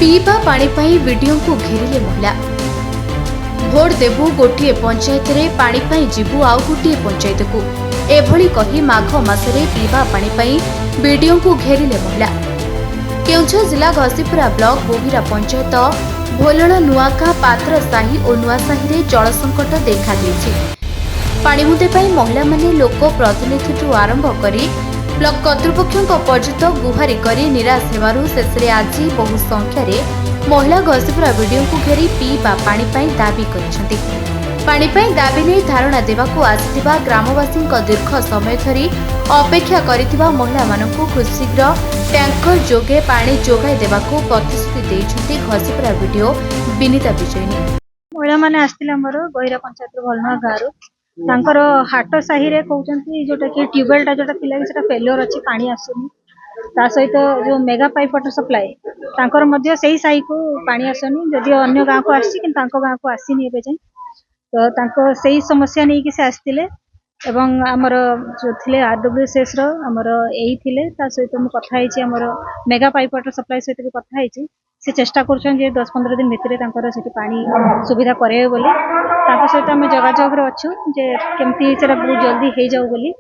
पीवा पानी पाई वीडियो को घेरिले महिला। भोट देबू गोटे पंचायत रे पानी पाई जीवु आउ गोटे पंचायत को एभली कही माघ मासरे पीवा पानी पाई वीडियो को घेरिले महिला। केउझर जिला घसीपुरा ब्लॉक बोहिरा पंचायत भोलण नुआका पात्र साही और नुआसाही रे जल संकट देखा देछि। पानी मुदे पाई महिला माने लोक प्रतिनिधि आरंभ करी ब्लॉक कर्तृपक्ष पर्यंत गुहारी करी निराश हेबारु शेषरे आज बहु संख्यार महिला घसीपुरा वीडियो को घेरी पीवा पानी पाई दाबी करिसेंति। पानी पाई दाबी नै धारणा देबाकू आसिथिबा ग्रामवासी दीर्घ समय धरी अपेक्षा करिथिबा महिला मानकू खूब शीघ्र टैंकर जोगे पानी जोगाई देबाकू प्रतिश्रुति दैछंती घसीपुरा वीडियो विनीता विजयनी। महिला माने आस्थिले हमर गहिरा पंचायत भलना गारू तांकर हाट साही रे कहउचंती जोटा कि ट्यूबवेल टा जोटा थिला सेटा फेलियर अछि पानी आसुनी ता सहित जो मेगा पाइप वाटर सप्लाई तांकर मध्य सेही साही को पानी आसुनी जदि अन्य गांव को आसी कि तांको गांव को आसीनी एबे जाय तो तांको सेही समस्या नै कि से आस्थिले एवं हमर जो थिले आरडब्ल्यूएसएस रो हमर एई थिले ता सहित हम कथा हिची हमर मेगा पाइप वाटर सप्लाई सहित भी कथा हिची से चेष्टा करछन जे 10-15 दिन भितरे तांकर सेठी पानी सुविधा करेबे बोली तांको सहित हम जोगाजोग रे अछु जे केमती सेरा बहुत जल्दी हे जाऊ बोली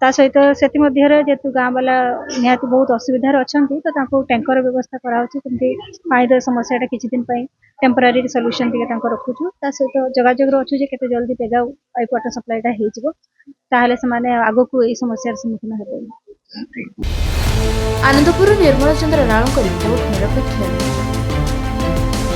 ता सहित सेति मध्य रे जेतु गां वाला निहाती बहुत असुविधा रे अछंती तो तांको टैंकर व्यवस्था करा होची केमती पानी द समस्या टा किछि दिन पई टेम्पररी सॉल्यूशन दिके तांको रखुछु ता सहित जोगाजोग रे अछु जे केते जल्दी पेगा पाइप वाटर सप्लाई टा हे जिवो ताहले से माने आगो को ए समस्या रे सम्मुखीन हेबे। आनंदपुर निर्मल चंद्र राणो को रिपोर्ट निरपेक्ष।